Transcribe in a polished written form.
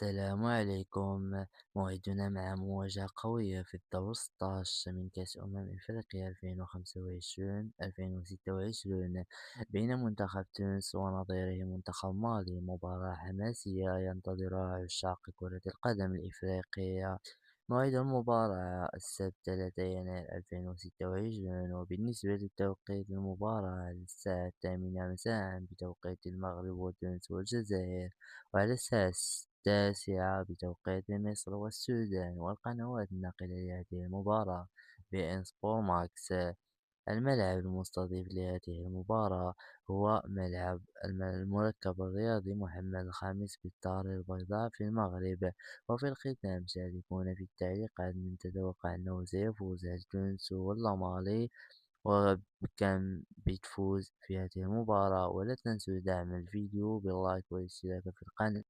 السلام عليكم. موعدنا مع مواجهة قوية في الدور 16 من كأس إفريقيا 2025-2026 بين منتخب تونس ونظيره منتخب مالي. مباراة حماسية ينتظرها عشاق كرة القدم الإفريقية. موعد المباراة السبت 3 يناير 2026، وبالنسبة لتوقيت المباراة على الساعة 8 مساء بتوقيت المغرب وتونس والجزائر، وعلى الساعة 9 بتوقيت مصر والسودان. والقنوات الناقلة لهذه المباراة بإن سبور ماكس. الملعب المستضيف لهذه المباراة هو ملعب المركب الرياضي محمد الخامس بالدار البيضاء في المغرب. وفي الختام شاركونا في التعليقات من تتوقع أنه سيفوز، هل تونس ولا مالي، وكم بتفوز في هذه المباراة. ولا تنسوا دعم الفيديو باللايك والاشتراك في القناة.